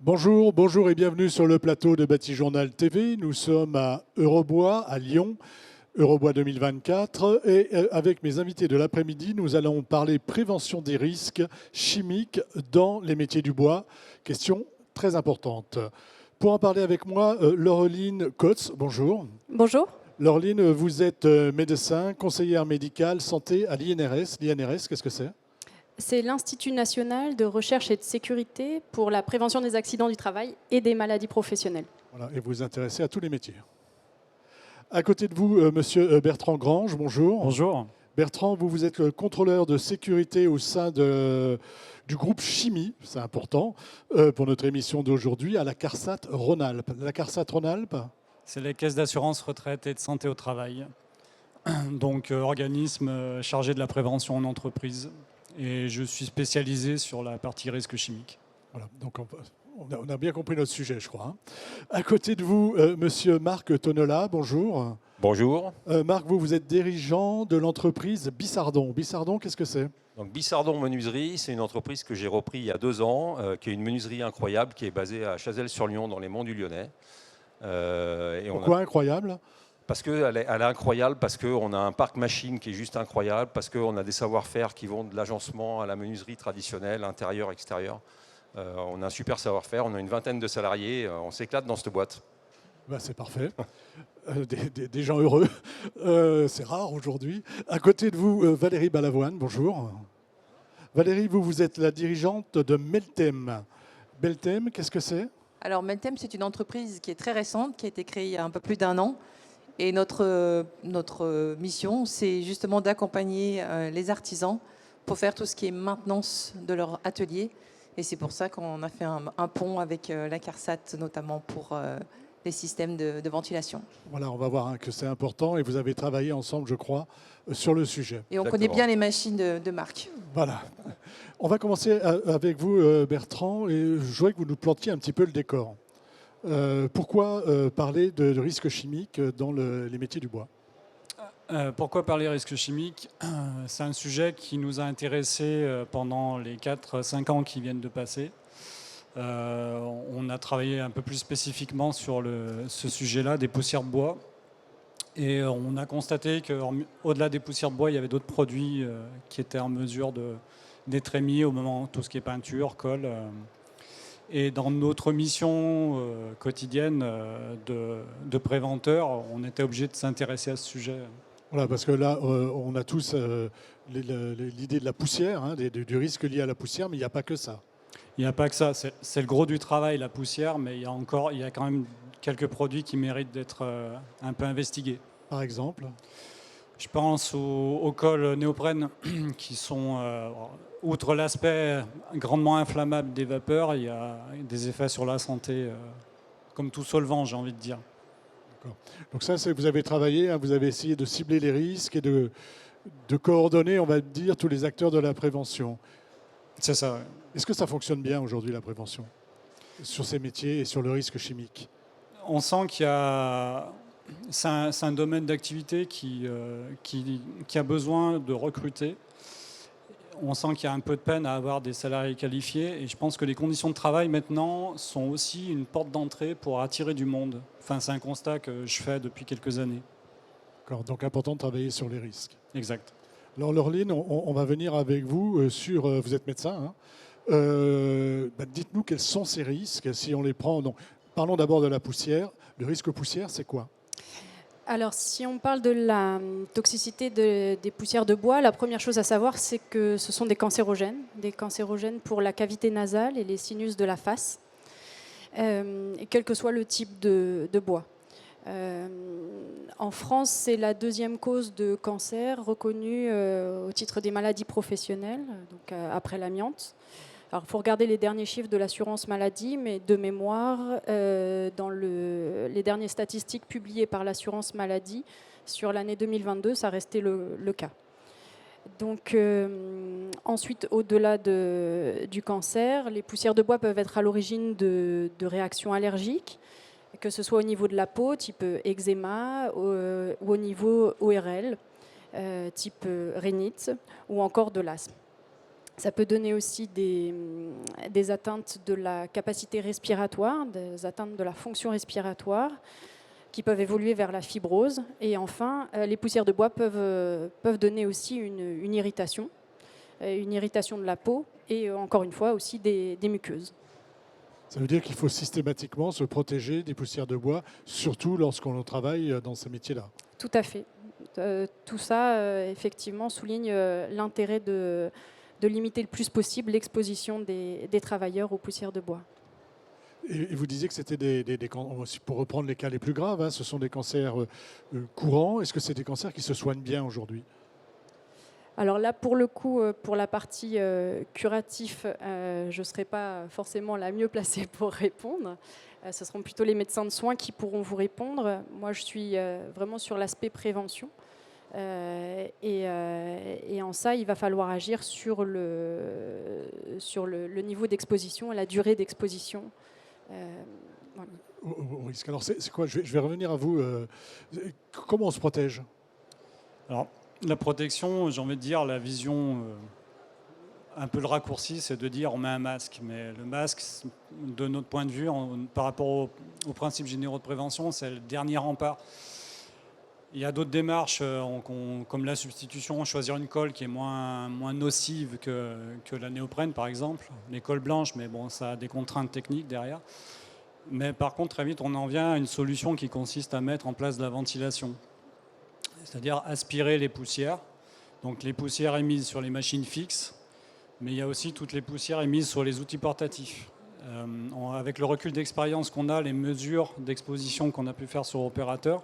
Bonjour, bonjour et bienvenue sur le plateau de Batijournal TV. Nous sommes à Eurobois, à Lyon, Eurobois 2024. Et avec mes invités de l'après-midi, nous allons parler prévention des risques chimiques dans les métiers du bois. Question très importante. Pour en parler avec moi, Laureline Kotz, bonjour. Bonjour. Laureline, vous êtes médecin, conseillère médicale santé à l'INRS. L'INRS, qu'est-ce que c'est ? C'est l'Institut national de recherche et de sécurité pour la prévention des accidents du travail et des maladies professionnelles. Voilà, et vous vous intéressez à tous les métiers. À côté de vous, monsieur Bertrand Grange, bonjour. Bonjour. Bertrand, vous êtes le contrôleur de sécurité au sein du groupe Chimie, c'est important, pour notre émission d'aujourd'hui, à la CARSAT Rhône-Alpes. La CARSAT Rhône-Alpes, C'est les caisses d'assurance retraite et de santé au travail. Donc, organisme chargé de la prévention en entreprise. Et je suis spécialisé sur la partie risque chimique. voilà, donc on a bien compris notre sujet, je crois. À côté de vous, monsieur Marc Tonnelat, bonjour. Bonjour. Marc, vous êtes dirigeant de l'entreprise Bissardon. Bissardon, qu'est-ce que c'est ? Donc Bissardon Menuiserie, c'est une entreprise que j'ai repris il y a 2 ans, qui est une menuiserie incroyable, qui est basée à Chazelles-sur-Lyon, dans les monts du Lyonnais. Pourquoi incroyable ? Parce qu'elle est incroyable, parce qu'on a un parc machine qui est juste incroyable, parce qu'on a des savoir-faire qui vont de l'agencement à la menuiserie traditionnelle, intérieure, extérieure. On a un super savoir-faire, on a une vingtaine de salariés, on s'éclate dans cette boîte. Ben, c'est parfait. Des gens heureux. C'est rare aujourd'hui. À côté de vous, Valérie Balavoine, bonjour. Valérie, vous êtes la dirigeante de Meltem. Meltem, qu'est-ce que c'est ? Alors Meltem, c'est une entreprise qui est très récente, qui a été créée il y a un peu plus d'1 an. Et notre mission, c'est justement d'accompagner les artisans pour faire tout ce qui est maintenance de leur atelier. Et c'est pour ça qu'on a fait un pont avec la CARSAT, notamment pour les systèmes de ventilation. Voilà, on va voir que c'est important et vous avez travaillé ensemble, je crois, sur le sujet. Et on Exactement. connaît bien les machines de marque. Voilà. On va commencer avec vous, Bertrand, et je voudrais que vous nous plantiez un petit peu le décor. Pourquoi parler de risques chimiques dans les métiers du bois ? Pourquoi parler risque chimique ? C'est un sujet qui nous a intéressés pendant les 4-5 ans qui viennent de passer. On a travaillé un peu plus spécifiquement sur ce sujet-là, des poussières de bois. Et on a constaté qu'au-delà des poussières de bois, il y avait d'autres produits qui étaient en mesure d'être émis au moment, tout ce qui est peinture, colle. Et dans notre mission quotidienne de préventeur, on était obligé de s'intéresser à ce sujet. Voilà, parce que là, on a tous l'idée de la poussière, hein, du risque lié à la poussière, mais il n'y a pas que ça. Il n'y a pas que ça, c'est le gros du travail, la poussière, mais il y a quand même quelques produits qui méritent d'être un peu investigués. Par exemple ? Je pense aux cols néoprène qui sont, outre l'aspect grandement inflammable des vapeurs, il y a des effets sur la santé, comme tout solvant, j'ai envie de dire. D'accord. Donc ça, vous avez travaillé, hein, vous avez essayé de cibler les risques et de coordonner, on va dire, tous les acteurs de la prévention. C'est ça, ouais. Est-ce que ça fonctionne bien aujourd'hui, la prévention, sur ces métiers et sur le risque chimique ? On sent qu'il y a... C'est un domaine d'activité qui a besoin de recruter. On sent qu'il y a un peu de peine à avoir des salariés qualifiés. Et je pense que les conditions de travail, maintenant, sont aussi une porte d'entrée pour attirer du monde. Enfin, c'est un constat que je fais depuis quelques années. D'accord, donc important de travailler sur les risques. Exact. Alors, Laureline, on va venir avec vous sur... vous êtes médecin, hein. Dites-nous quels sont ces risques, si on les prend... Donc, parlons d'abord de la poussière. Le risque poussière, c'est quoi ? Alors, si on parle de la toxicité des poussières de bois, la première chose à savoir, c'est que ce sont des cancérogènes pour la cavité nasale et les sinus de la face, et quel que soit le type de bois. En France, c'est la 2e cause de cancer reconnue au titre des maladies professionnelles, donc après l'amiante. Alors, il faut regarder les derniers chiffres de l'assurance maladie, mais de mémoire, dans les dernières statistiques publiées par l'assurance maladie, sur l'année 2022, ça restait le cas. Donc, ensuite, au-delà du cancer, les poussières de bois peuvent être à l'origine de réactions allergiques, que ce soit au niveau de la peau, type eczéma, ou au niveau ORL, type rhinite, ou encore de l'asthme. Ça peut donner aussi des atteintes de la capacité respiratoire, des atteintes de la fonction respiratoire, qui peuvent évoluer vers la fibrose. Et enfin, les poussières de bois peuvent donner aussi une irritation de la peau et encore une fois aussi des muqueuses. Ça veut dire qu'il faut systématiquement se protéger des poussières de bois, surtout lorsqu'on travaille dans ces métiers-là. Tout à fait. Tout ça, effectivement, souligne l'intérêt de limiter le plus possible l'exposition des travailleurs aux poussières de bois. Et vous disiez que c'était pour reprendre les cas les plus graves, hein, ce sont des cancers courants. Est-ce que c'est des cancers qui se soignent bien aujourd'hui? Alors là, pour le coup, pour la partie curatif, je ne serai pas forcément la mieux placée pour répondre. Ce seront plutôt les médecins de soins qui pourront vous répondre. Moi, je suis vraiment sur l'aspect prévention. Et en ça, il va falloir agir sur le niveau d'exposition et la durée d'exposition. Voilà. Au risque. Alors, c'est quoi? Je vais revenir à vous. Comment on se protège? Alors, la protection, j'ai envie de dire, la vision un peu le raccourci, c'est de dire on met un masque. Mais le masque, de notre point de vue, par rapport aux principes généraux de prévention, c'est le dernier rempart. Il y a d'autres démarches, comme la substitution, choisir une colle qui est moins nocive que la néoprène, par exemple. Les colles blanches, mais bon, ça a des contraintes techniques derrière. Mais par contre, très vite, on en vient à une solution qui consiste à mettre en place de la ventilation. C'est-à-dire aspirer les poussières. Donc les poussières émises sur les machines fixes, mais il y a aussi toutes les poussières émises sur les outils portatifs. Avec le recul d'expérience qu'on a, les mesures d'exposition qu'on a pu faire sur opérateur,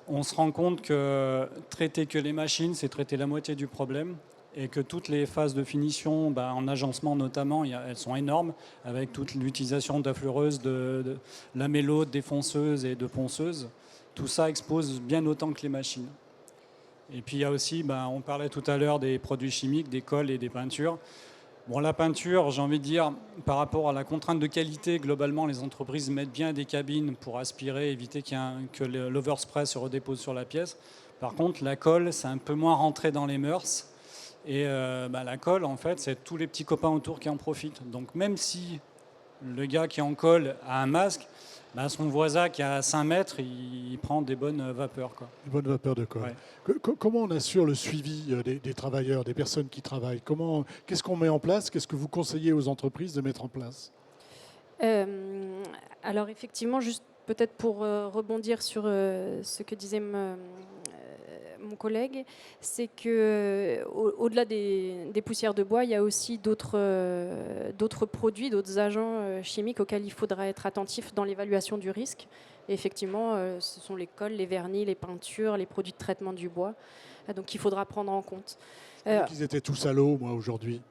on se rend compte que traiter que les machines, c'est traiter la moitié du problème, et que toutes les phases de finition, en agencement notamment, elles sont énormes, avec toute l'utilisation d'affleureuses, de lamellos, de défonceuses et de ponceuses. Tout ça expose bien autant que les machines. Et puis il y a aussi, on parlait tout à l'heure des produits chimiques, des colles et des peintures. Bon, la peinture, j'ai envie de dire, par rapport à la contrainte de qualité, globalement, les entreprises mettent bien des cabines pour aspirer, éviter que l'overspray se redépose sur la pièce. Par contre, la colle, c'est un peu moins rentré dans les mœurs. Et la colle, en fait, c'est tous les petits copains autour qui en profitent. Donc même si le gars qui en colle a un masque, son voisin qui est à 5 mètres, il prend des bonnes vapeurs, quoi. Des bonnes vapeurs de colle. Ouais. Comment on assure le suivi des travailleurs, des personnes qui travaillent? Qu'est-ce qu'on met en place? Qu'est-ce que vous conseillez aux entreprises de mettre en place? Alors effectivement, juste peut-être pour rebondir sur ce que disait mon collègue, c'est que au-delà des poussières de bois, il y a aussi d'autres produits, d'autres agents chimiques auxquels il faudra être attentif dans l'évaluation du risque. Et effectivement, ce sont les colles, les vernis, les peintures, les produits de traitement du bois. Donc il faudra prendre en compte. Ils étaient tous à l'eau, moi, aujourd'hui.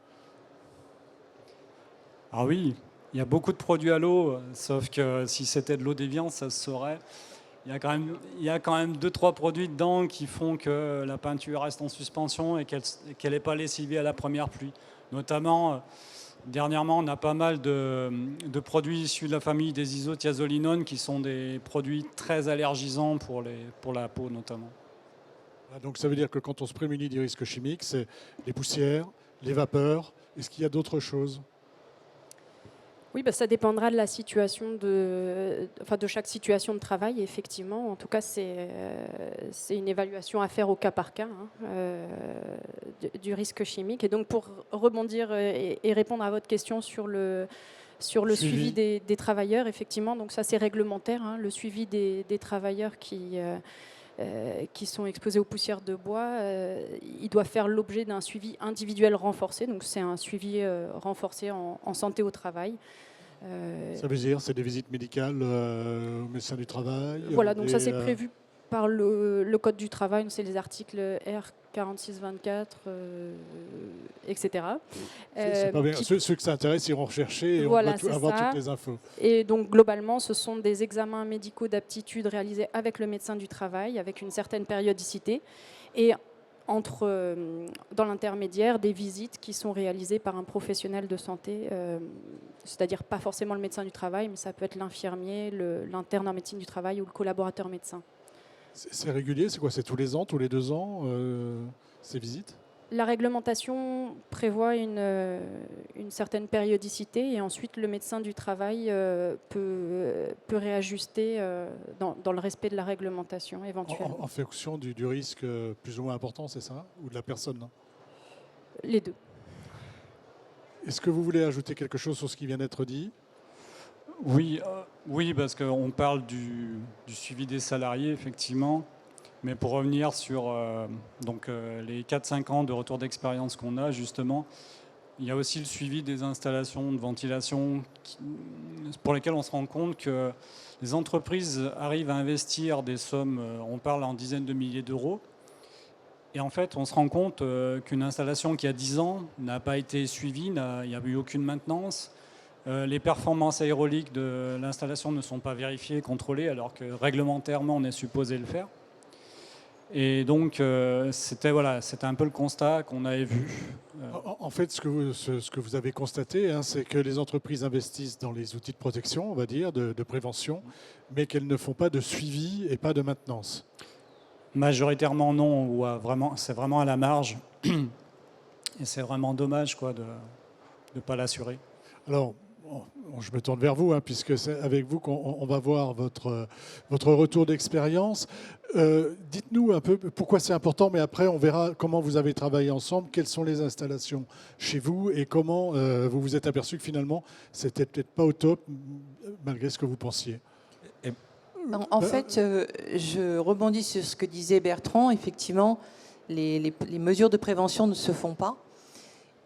Ah oui, il y a beaucoup de produits à l'eau, sauf que si c'était de l'eau déviante, ça se saurait. Il y a quand même 2-3 produits dedans qui font que la peinture reste en suspension et qu'elle n'est pas lessivée à la première pluie. Notamment, dernièrement, on a pas mal de produits issus de la famille des isothiazolinones qui sont des produits très allergisants pour la peau notamment. Donc ça veut dire que quand on se prémunit des risques chimiques, c'est les poussières, les vapeurs. Est-ce qu'il y a d'autres choses? Oui, ça dépendra de la situation de chaque situation de travail, effectivement. En tout cas, c'est une évaluation à faire au cas par cas du risque chimique. Et donc, pour rebondir et répondre à votre question sur le suivi des travailleurs, effectivement, donc ça c'est réglementaire, hein, le suivi des travailleurs qui sont exposés aux poussières de bois, il doit faire l'objet d'un suivi individuel renforcé. Donc c'est un suivi renforcé en santé au travail. Ça veut dire c'est des visites médicales au médecin du travail? Voilà, donc ça c'est prévu par le Code du travail, c'est les articles R4624, etc. C'est pas bien. Ceux que ça intéresse iront rechercher et voilà, on va avoir toutes les infos. Et donc globalement, ce sont des examens médicaux d'aptitude réalisés avec le médecin du travail, avec une certaine périodicité. Et dans l'intermédiaire, des visites qui sont réalisées par un professionnel de santé, c'est-à-dire pas forcément le médecin du travail, mais ça peut être l'infirmier, l'interne en médecine du travail ou le collaborateur médecin. C'est régulier? C'est quoi? C'est tous les ans, tous les 2 ans, ces visites? La réglementation prévoit une certaine périodicité et ensuite le médecin du travail peut réajuster dans le respect de la réglementation éventuellement. En fonction du risque plus ou moins important, c'est ça? Ou de la personne, hein? Les deux. Est-ce que vous voulez ajouter quelque chose sur ce qui vient d'être dit? Oui, parce qu'on parle du suivi des salariés, effectivement. Mais pour revenir sur les 4-5 ans de retour d'expérience qu'on a, justement, il y a aussi le suivi des installations de ventilation pour lesquelles on se rend compte que les entreprises arrivent à investir des sommes, on parle en dizaines de milliers d'euros. Et en fait, on se rend compte qu'une installation qui a 10 ans n'a pas été suivie, il n'y a eu aucune maintenance. Les performances aéroliques de l'installation ne sont pas vérifiées, contrôlées, alors que réglementairement, on est supposé le faire. Et donc, c'était un peu le constat qu'on avait vu. En fait, ce que vous avez constaté, hein, c'est que les entreprises investissent dans les outils de protection, on va dire, de prévention, mais qu'elles ne font pas de suivi et pas de maintenance. Majoritairement non, ou c'est vraiment à la marge. Et c'est vraiment dommage quoi, de ne pas l'assurer. Alors, je me tourne vers vous, hein, puisque c'est avec vous qu'on va voir votre retour d'expérience. Dites-nous un peu pourquoi c'est important, mais après on verra comment vous avez travaillé ensemble, quelles sont les installations chez vous et comment vous vous êtes aperçu que finalement c'était peut-être pas au top malgré ce que vous pensiez. En fait, je rebondis sur ce que disait Bertrand. Effectivement, les mesures de prévention ne se font pas.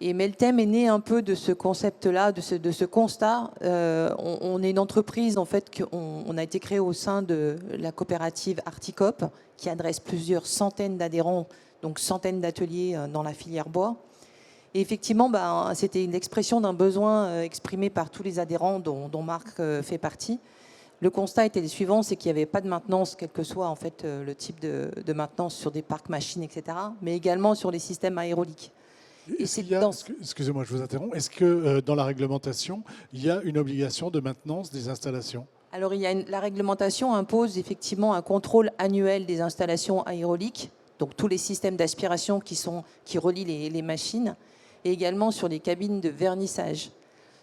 Et Meltem est né un peu de ce concept-là, de ce constat. On est une entreprise, en fait, on a été créé au sein de la coopérative Articop, qui adresse plusieurs centaines d'adhérents, donc centaines d'ateliers dans la filière bois. Et effectivement, c'était une expression d'un besoin exprimé par tous les adhérents dont Marc fait partie. Le constat était le suivant, c'est qu'il n'y avait pas de maintenance, quel que soit en fait, le type de maintenance sur des parcs machines, etc., mais également sur les systèmes aéroliques. Excusez-moi, je vous interromps. Est-ce que dans la réglementation, il y a une obligation de maintenance des installations? Alors, la réglementation impose effectivement un contrôle annuel des installations aéroliques, donc tous les systèmes d'aspiration qui relient les machines, et également sur les cabines de vernissage.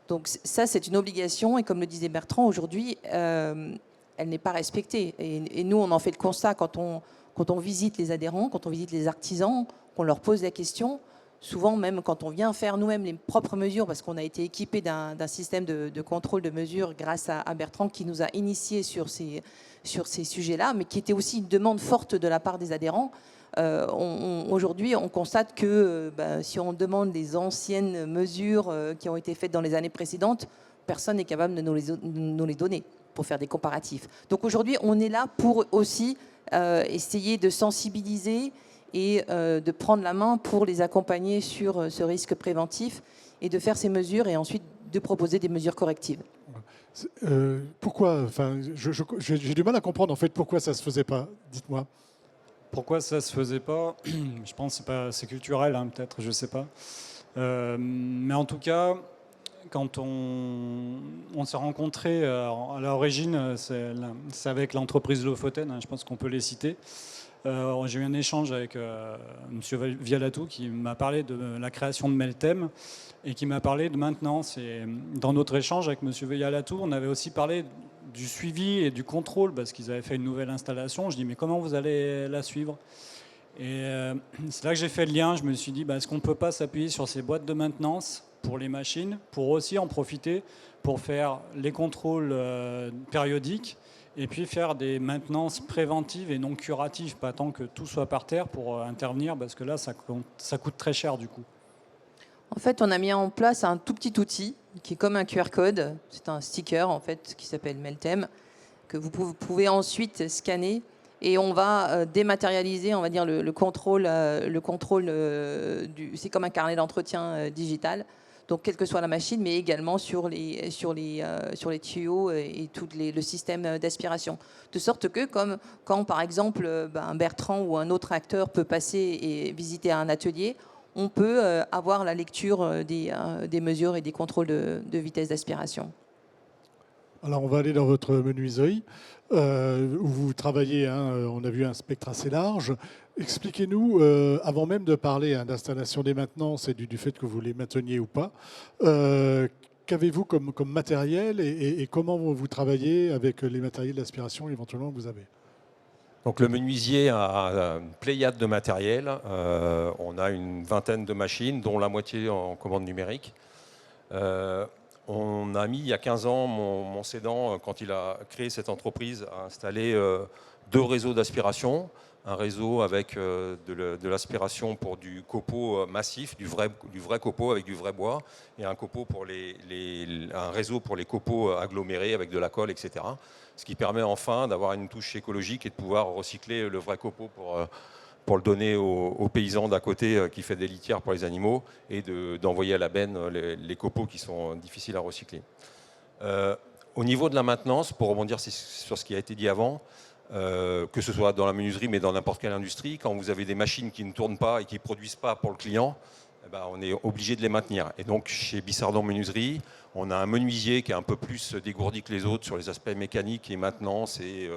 Donc ça, c'est une obligation, et comme le disait Bertrand, aujourd'hui, elle n'est pas respectée. Et nous, on en fait le constat quand on visite les adhérents, quand on visite les artisans, qu'on leur pose la question. Souvent, même quand on vient faire nous-mêmes les propres mesures, parce qu'on a été équipé d'un système de contrôle de mesures grâce à Bertrand qui nous a initiés sur ces sujets-là, mais qui était aussi une demande forte de la part des adhérents. Aujourd'hui, on constate que si on demande les anciennes mesures qui ont été faites dans les années précédentes, personne n'est capable de nous les donner pour faire des comparatifs. Donc aujourd'hui, on est là pour aussi essayer de sensibiliser et de prendre la main pour les accompagner sur ce risque préventif et de faire ces mesures et ensuite de proposer des mesures correctives. Pourquoi, enfin, j'ai du mal à comprendre en fait pourquoi ça ne se faisait pas. Dites-moi. Pourquoi ça ne se faisait pas? Je pense que c'est culturel, hein, peut-être, je ne sais pas. Mais en tout cas, quand on s'est rencontrés à l'origine, c'est avec l'entreprise Lofoten, hein, je pense qu'on peut les citer. J'ai eu un échange avec M. Vialatou qui m'a parlé de la création de Meltem et qui m'a parlé de maintenance. Et dans notre échange avec M. Vialatou, on avait aussi parlé du suivi et du contrôle parce qu'ils avaient fait une nouvelle installation. Je dis mais comment vous allez la suivre? Et c'est là que j'ai fait le lien. Je me suis dit est-ce qu'on ne peut pas s'appuyer sur ces boîtes de maintenance pour les machines pour aussi en profiter pour faire les contrôles périodiques et puis faire des maintenances préventives et non curatives, pas tant que tout soit par terre pour intervenir, parce que là, ça coûte très cher du coup. En fait, on a mis en place un tout petit outil qui est comme un QR code. C'est un sticker en fait qui s'appelle Meltem, que vous pouvez ensuite scanner et on va dématérialiser, on va dire le contrôle. C'est comme un carnet d'entretien digital. Donc, quelle que soit la machine, mais également sur les tuyaux et tout le système d'aspiration. De sorte que, quand par exemple Bertrand ou un autre acteur peut passer et visiter un atelier, on peut avoir la lecture des mesures et des contrôles de vitesse d'aspiration. Alors, on va aller dans votre menuiserie, où vous travaillez, hein, on a vu un spectre assez large. Expliquez-nous, avant même de parler d'installation des maintenances et du fait que vous les mainteniez ou pas, qu'avez-vous comme matériel et comment vous travaillez avec les matériels d'aspiration éventuellement que vous avez? Donc le menuisier a une pléiade de matériel. On a une vingtaine de machines, dont la moitié en commande numérique. On a mis il y a 15 ans, mon cédant, quand il a créé cette entreprise, a installé 2 réseaux d'aspiration. Un réseau avec de l'aspiration pour du copeau massif, du vrai copeau avec du vrai bois, et un réseau pour les copeaux agglomérés avec de la colle, etc. Ce qui permet enfin d'avoir une touche écologique et de pouvoir recycler le vrai copeau pour le donner aux paysans d'à côté qui fait des litières pour les animaux et d'envoyer à la benne les copeaux qui sont difficiles à recycler. Au niveau de la maintenance, pour rebondir sur ce qui a été dit avant, que ce soit dans la menuiserie mais dans n'importe quelle industrie, quand vous avez des machines qui ne tournent pas et qui ne produisent pas pour le client, eh ben, on est obligé de les maintenir. Et donc chez Bissardon Menuiserie, on a un menuisier qui est un peu plus dégourdi que les autres sur les aspects mécaniques et maintenance et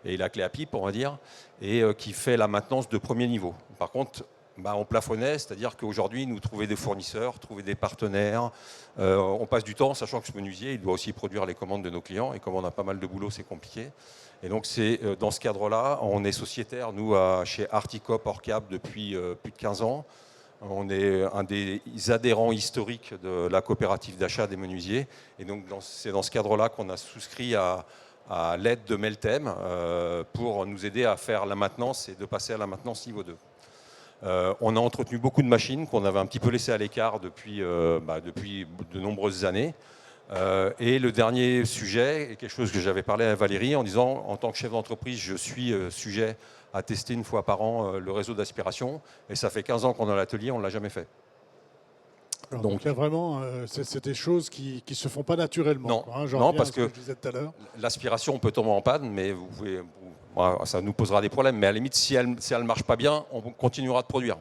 la clé à pipe, on va dire, et qui fait la maintenance de premier niveau. Par contre, on plafonnait, c'est-à-dire qu'aujourd'hui, nous trouver des fournisseurs, trouver des partenaires, on passe du temps, sachant que ce menuisier, il doit aussi produire les commandes de nos clients, et comme on a pas mal de boulot, c'est compliqué. Et donc, c'est dans ce cadre-là, on est sociétaire, nous, chez Articop Orcap depuis plus de 15 ans. On est un des adhérents historiques de la coopérative d'achat des menuisiers. Et donc, c'est dans ce cadre-là qu'on a souscrit à l'aide de Meltem pour nous aider à faire la maintenance et de passer à la maintenance niveau 2. On a entretenu beaucoup de machines qu'on avait un petit peu laissées à l'écart depuis de nombreuses années. Et le dernier sujet est quelque chose que j'avais parlé à Valérie en disant, en tant que chef d'entreprise, je suis sujet à tester une fois par an le réseau d'aspiration. Et ça fait 15 ans qu'on est dans l'atelier, on ne l'a jamais fait. Donc il y a vraiment, c'est des choses qui ne se font pas naturellement. Non, quoi, hein, non parce que je disais tout à l'heure. L'aspiration, on peut tomber en panne, mais ça nous posera des problèmes. Mais à la limite, si elle ne marche pas bien, on continuera de produire.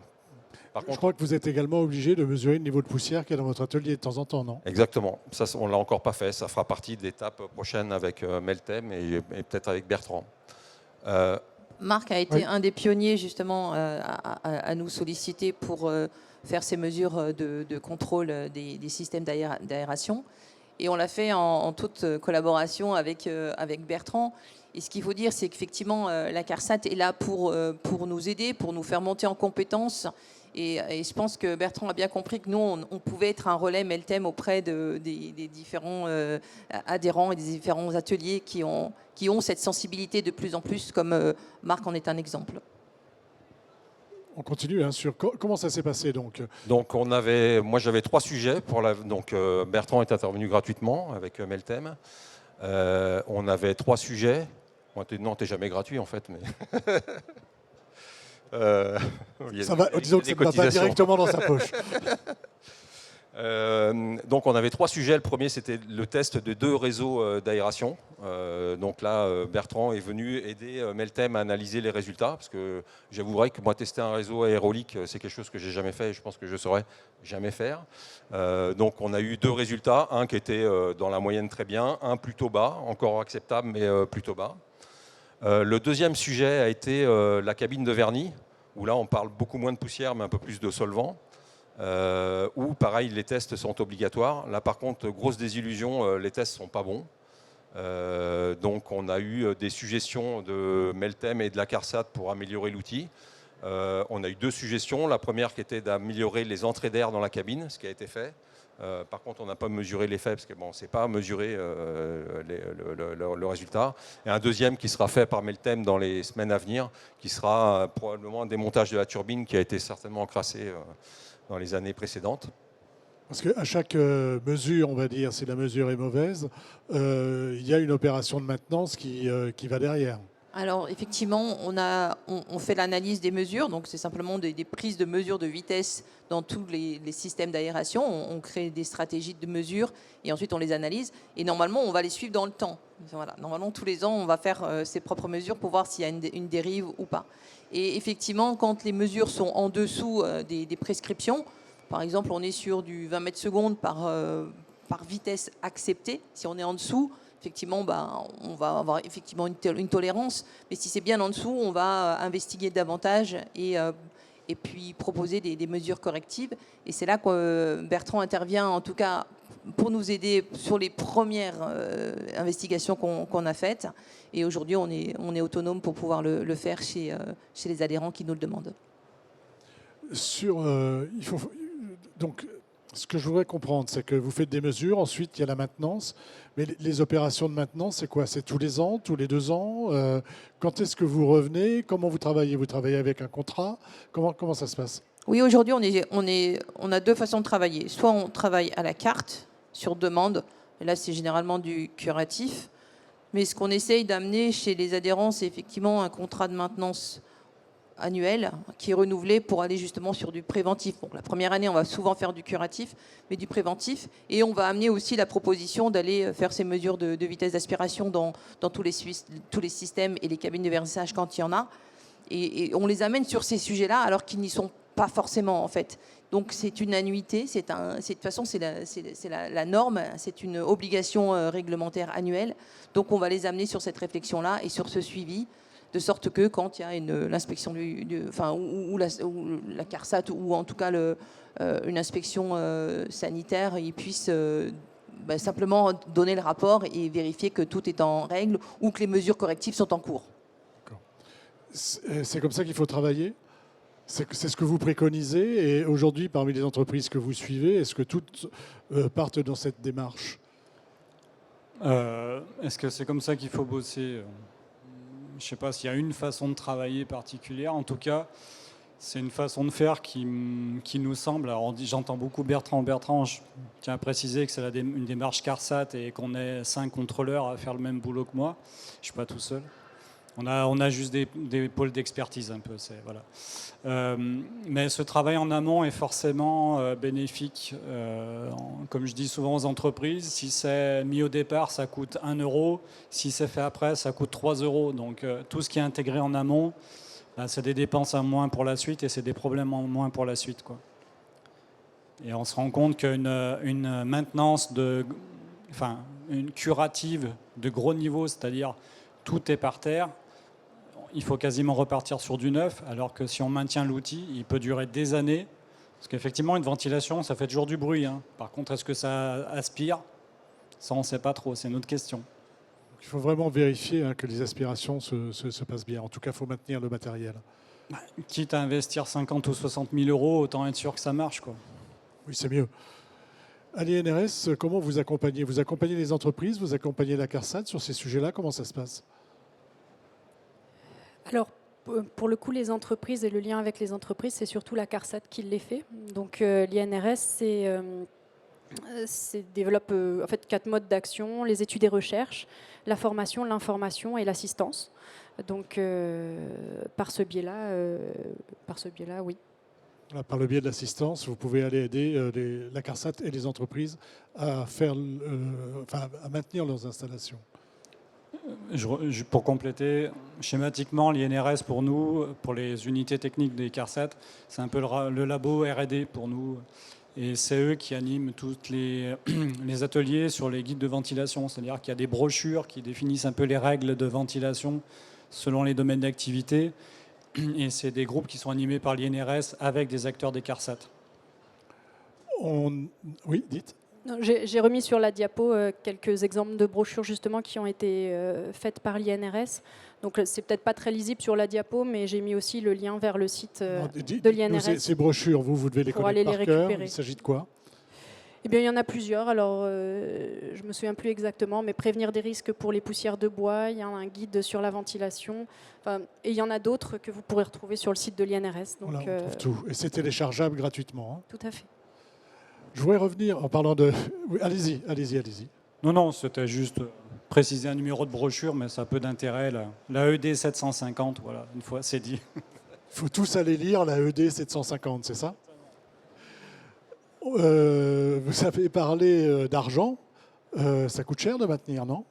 Je crois que vous êtes également obligé de mesurer le niveau de poussière qu'il y a dans votre atelier de temps en temps, non? Exactement. Ça, on ne l'a encore pas fait. Ça fera partie de l'étape prochaine avec Meltem et peut-être avec Bertrand. Marc a été un des pionniers justement à nous solliciter pour faire ces mesures de contrôle des systèmes d'aération. Et on l'a fait en toute collaboration avec Bertrand. Et ce qu'il faut dire, c'est qu'effectivement, la CARSAT est là pour nous aider, pour nous faire monter en compétences. Et je pense que Bertrand a bien compris que nous, on pouvait être un relais Meltem auprès des différents adhérents et des différents ateliers qui ont cette sensibilité de plus en plus, comme Marc en est un exemple. On continue sur comment ça s'est passé donc. Donc moi j'avais 3 sujets donc Bertrand est intervenu gratuitement avec Meltem. On avait 3 sujets. Non, t'es jamais gratuit en fait, mais ça va, disons que ça ne va pas directement dans sa poche. Donc on avait 3 sujets. Le premier, c'était le test de 2 réseaux d'aération. Donc là, Bertrand est venu aider Meltem à analyser les résultats, parce que j'avouerai que moi, tester un réseau aérolique, c'est quelque chose que j'ai jamais fait et je pense que je ne saurais jamais faire. Donc on a eu 2 résultats, un qui était dans la moyenne très bien, un plutôt bas, encore acceptable, mais plutôt bas. Le deuxième sujet a été la cabine de vernis, où là on parle beaucoup moins de poussière, mais un peu plus de solvant. Où pareil, les tests sont obligatoires. Là par contre, grosse désillusion, les tests ne sont pas bons. Donc on a eu des suggestions de Meltem et de la CARSAT pour améliorer l'outil. On a eu 2 suggestions. La première qui était d'améliorer les entrées d'air dans la cabine, ce qui a été fait. Par contre, on n'a pas mesuré l'effet parce que bon, c'est pas mesurer le résultat. Et un deuxième qui sera fait par Meltem dans les semaines à venir, qui sera probablement un démontage de la turbine qui a été certainement encrassé dans les années précédentes. Parce qu'à chaque mesure, on va dire, si la mesure est mauvaise, il y a une opération de maintenance qui va derrière. Alors effectivement, on fait l'analyse des mesures, donc c'est simplement des prises de mesures de vitesse dans tous les systèmes d'aération. On crée des stratégies de mesure et ensuite on les analyse. Et normalement, on va les suivre dans le temps. Voilà. Normalement, tous les ans, on va faire ses propres mesures pour voir s'il y a une dérive ou pas. Et effectivement, quand les mesures sont en dessous des prescriptions, par exemple, on est sur du 20 mètres secondes par vitesse acceptée. Si on est en dessous, effectivement, on va avoir effectivement une tolérance. Mais si c'est bien en dessous, on va investiguer davantage et puis proposer des mesures correctives. Et c'est là que Bertrand intervient, en tout cas pour nous aider sur les premières investigations qu'on a faites. Et aujourd'hui, on est autonome pour pouvoir le faire chez les adhérents qui nous le demandent. Donc, ce que je voudrais comprendre, c'est que vous faites des mesures, ensuite il y a la maintenance, mais les opérations de maintenance, c'est quoi? C'est tous les ans, tous les 2 ans? Quand est-ce que vous revenez? Comment vous travaillez? Vous travaillez avec un contrat? Comment ça se passe? Oui, aujourd'hui, on a 2 façons de travailler. Soit on travaille à la carte, sur demande, et là c'est généralement du curatif, mais ce qu'on essaye d'amener chez les adhérents, c'est effectivement un contrat de maintenance annuel qui est renouvelé pour aller justement sur du préventif. Bon, la première année, on va souvent faire du curatif, mais du préventif. Et on va amener aussi la proposition d'aller faire ces mesures de vitesse d'aspiration dans tous les systèmes et les cabines de vernissage quand il y en a. Et on les amène sur ces sujets-là alors qu'ils n'y sont pas forcément en fait. Donc c'est une annuité, de toute façon c'est la norme, c'est une obligation réglementaire annuelle. Donc on va les amener sur cette réflexion-là et sur ce suivi, de sorte que quand il y a l'inspection ou la CARSAT ou en tout cas une inspection sanitaire, ils puissent simplement donner le rapport et vérifier que tout est en règle ou que les mesures correctives sont en cours. C'est comme ça qu'il faut travailler? C'est ce que vous préconisez? Et aujourd'hui, parmi les entreprises que vous suivez, est-ce que toutes partent dans cette démarche? Est-ce que c'est comme ça qu'il faut bosser? Je ne sais pas s'il y a une façon de travailler particulière. En tout cas, c'est une façon de faire qui nous semble. Alors, j'entends beaucoup Bertrand. Je tiens à préciser que c'est une démarche CARSAT et qu'on est 5 contrôleurs à faire le même boulot que moi. Je ne suis pas tout seul. On a juste des pôles d'expertise un peu. Voilà. Mais ce travail en amont est forcément bénéfique. Comme je dis souvent aux entreprises, si c'est mis au départ, ça coûte 1 euro. Si c'est fait après, ça coûte 3 euros. Donc tout ce qui est intégré en amont, c'est des dépenses en moins pour la suite et c'est des problèmes en moins pour la suite, quoi. Et on se rend compte qu'une maintenance une curative de gros niveau, c'est-à-dire tout est par terre, il faut quasiment repartir sur du neuf, alors que si on maintient l'outil, il peut durer des années. Parce qu'effectivement, une ventilation, ça fait toujours du bruit. Par contre, est-ce que ça aspire? Ça, on ne sait pas trop, c'est une autre question. Il faut vraiment vérifier que les aspirations se passent bien. En tout cas, il faut maintenir le matériel. Quitte à investir 50 ou 60 000 euros, autant être sûr que ça marche, quoi. Oui, c'est mieux. À l'INRS, comment vous accompagnez? Vous accompagnez les entreprises, vous accompagnez la CARSAT sur ces sujets-là? Comment ça se passe? Alors, pour le coup, les entreprises et le lien avec les entreprises, c'est surtout la CARSAT qui les fait. Donc, l'INRS, développe en fait 4 modes d'action: les études et recherches, la formation, l'information et l'assistance. Donc, par ce biais-là, oui. Par le biais de l'assistance, vous pouvez aller aider la CARSAT et les entreprises à maintenir leurs installations. Pour compléter, schématiquement, l'INRS pour nous, pour les unités techniques des CARSAT, c'est un peu le labo R&D pour nous. Et c'est eux qui animent tous les ateliers sur les guides de ventilation. C'est-à-dire qu'il y a des brochures qui définissent un peu les règles de ventilation selon les domaines d'activité. Et c'est des groupes qui sont animés par l'INRS avec des acteurs des CARSAT. Oui, dites. J'ai remis sur la diapo quelques exemples de brochures justement qui ont été faites par l'INRS. Donc c'est peut-être pas très lisible sur la diapo, mais j'ai mis aussi le lien vers le site de l'INRS. Ces brochures, vous devez les connaître par cœur. Il s'agit de quoi? Eh bien, il y en a plusieurs. Alors, je ne me souviens plus exactement, mais prévenir des risques pour les poussières de bois. Il y a un guide sur la ventilation. Et il y en a d'autres que vous pourrez retrouver sur le site de l'INRS. Voilà, on trouve tout. Et c'est téléchargeable gratuitement. Tout à fait. Je voudrais revenir en parlant de... Oui, allez-y. Non, c'était juste préciser un numéro de brochure, mais ça a peu d'intérêt. La ED 750, voilà, une fois, c'est dit. Il faut tous aller lire la ED 750, c'est ça? Vous avez parlé d'argent. Ça coûte cher de maintenir, non?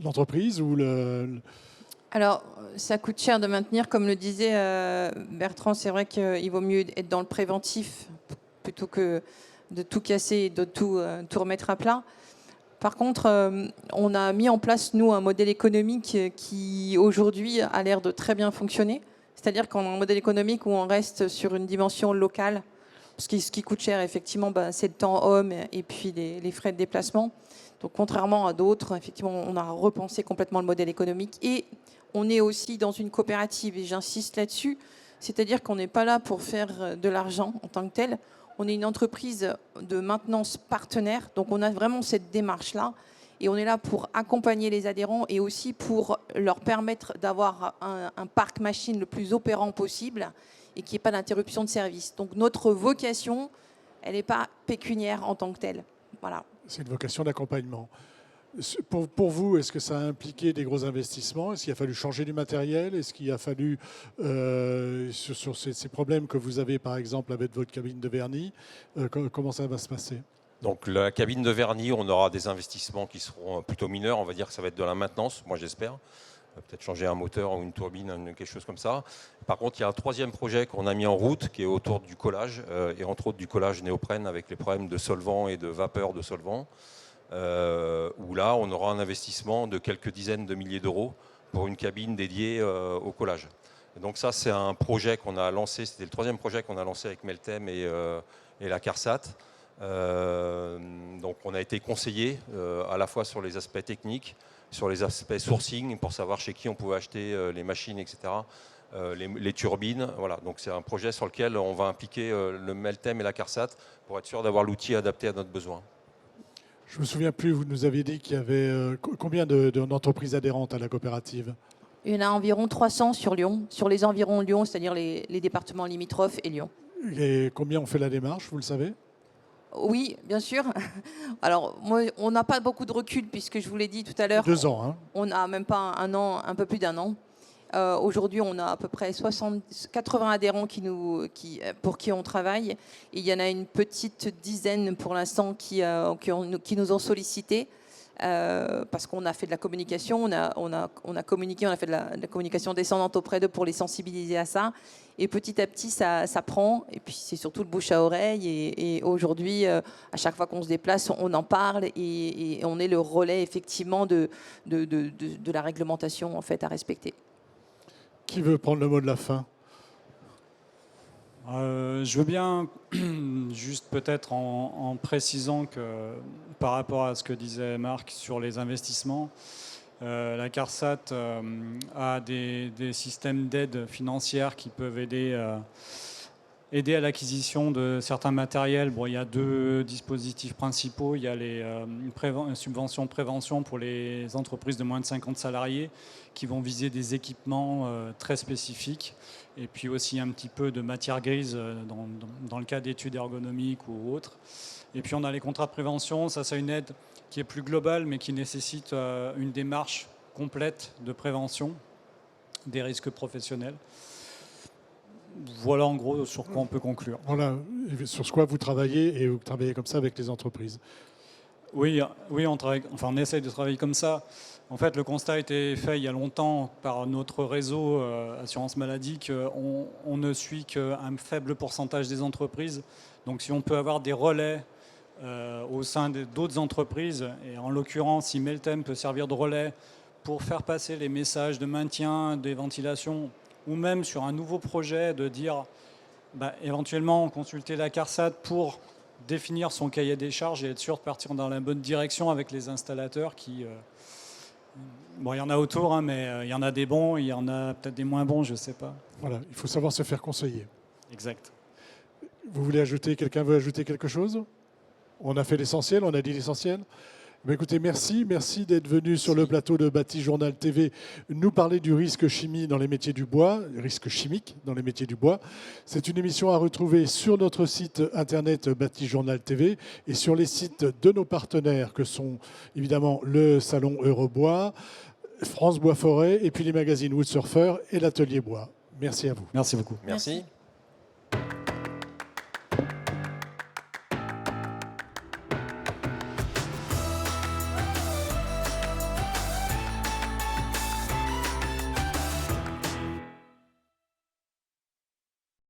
L'entreprise ou le... Alors, ça coûte cher de maintenir. Comme le disait Bertrand, c'est vrai qu'il vaut mieux être dans le préventif plutôt que de tout casser et de tout remettre à plat. Par contre, on a mis en place, nous, un modèle économique qui, aujourd'hui, a l'air de très bien fonctionner. C'est-à-dire qu'on a un modèle économique où on reste sur une dimension locale. Ce qui coûte cher, effectivement, c'est le temps homme et puis les frais de déplacement. Donc, contrairement à d'autres, effectivement, on a repensé complètement le modèle économique. Et on est aussi dans une coopérative, et j'insiste là-dessus. C'est-à-dire qu'on n'est pas là pour faire de l'argent en tant que tel. On est une entreprise de maintenance partenaire, donc on a vraiment cette démarche-là. Et on est là pour accompagner les adhérents et aussi pour leur permettre d'avoir un parc machine le plus opérant possible et qu'il n'y ait pas d'interruption de service. Donc notre vocation, elle n'est pas pécuniaire en tant que telle. Voilà. C'est une vocation d'accompagnement. Pour vous, est-ce que ça a impliqué des gros investissements? Est-ce qu'il a fallu changer du matériel? Est-ce qu'il a fallu, sur ces problèmes que vous avez par exemple avec votre cabine de vernis, comment ça va se passer? Donc la cabine de vernis, on aura des investissements qui seront plutôt mineurs. On va dire que ça va être de la maintenance, moi j'espère. Peut-être changer un moteur ou une turbine, quelque chose comme ça. Par contre, il y a un troisième projet qu'on a mis en route qui est autour du collage, et entre autres du collage néoprène avec les problèmes de solvant et de vapeur de solvant. Où là, on aura un investissement de quelques dizaines de milliers d'euros pour une cabine dédiée au collage. Et donc ça, c'est un projet qu'on a lancé, c'était le troisième projet qu'on a lancé avec Meltem et la CARSAT. Donc on a été conseillé à la fois sur les aspects techniques, sur les aspects sourcing, pour savoir chez qui on pouvait acheter les machines, etc., les turbines. Voilà. Donc c'est un projet sur lequel on va impliquer le Meltem et la CARSAT pour être sûr d'avoir l'outil adapté à notre besoin. Je ne me souviens plus, vous nous avez dit qu'il y avait combien d'entreprises adhérentes à la coopérative? Il y en a environ 300 sur Lyon, sur les environs de Lyon, c'est-à-dire les départements limitrophes et Lyon. Et combien ont fait la démarche, vous le savez? Oui, bien sûr. Alors, moi, on n'a pas beaucoup de recul puisque je vous l'ai dit tout à l'heure. 2 ans, hein. On n'a même pas un an, un peu plus d'un an. Aujourd'hui, on a à peu près 80 adhérents pour qui on travaille. Et il y en a une petite dizaine pour l'instant qui nous ont sollicité parce qu'on a fait de la communication, on a communiqué, on a fait de la communication descendante auprès d'eux pour les sensibiliser à ça. Et petit à petit, ça prend. Et puis, c'est surtout le bouche à oreille. Et aujourd'hui, à chaque fois qu'on se déplace, on en parle et on est le relais, effectivement, de la réglementation en fait, à respecter. Qui veut prendre le mot de la fin? Je veux bien, juste peut-être en précisant que par rapport à ce que disait Marc sur les investissements, la CARSAT a des systèmes d'aide financière qui peuvent aider à l'acquisition de certains matériels. Bon, il y a 2 dispositifs principaux. Il y a les subventions de prévention pour les entreprises de moins de 50 salariés qui vont viser des équipements très spécifiques. Et puis aussi un petit peu de matière grise dans le cas d'études ergonomiques ou autres. Et puis on a les contrats de prévention. Ça, c'est une aide qui est plus globale, mais qui nécessite une démarche complète de prévention des risques professionnels. Voilà en gros sur quoi on peut conclure. Voilà, sur quoi vous travaillez, et vous travaillez comme ça avec les entreprises. Oui, on essaye de travailler comme ça. En fait, le constat a été fait il y a longtemps par notre réseau Assurance Maladie qu'on ne suit qu'un faible pourcentage des entreprises. Donc si on peut avoir des relais au sein d'autres entreprises, et en l'occurrence, si Meltem peut servir de relais pour faire passer les messages de maintien, des ventilations, ou même sur un nouveau projet de dire éventuellement consulter la CARSAT pour définir son cahier des charges et être sûr de partir dans la bonne direction avec les installateurs qui... Bon, il y en a autour, hein, mais il y en a des bons, il y en a peut-être des moins bons, je ne sais pas. Voilà, il faut savoir se faire conseiller. Exact. Quelqu'un veut ajouter quelque chose? On a fait l'essentiel, on a dit l'essentiel. Écoutez, merci d'être venu sur le plateau de Bâti Journal TV nous parler du risque chimie dans les métiers du bois, risque chimique dans les métiers du bois. C'est une émission à retrouver sur notre site internet Bâti Journal TV et sur les sites de nos partenaires que sont évidemment le Salon Eurobois, France Bois Forêt et puis les magazines Woodsurfer et l'Atelier Bois. Merci à vous. Merci beaucoup. Merci.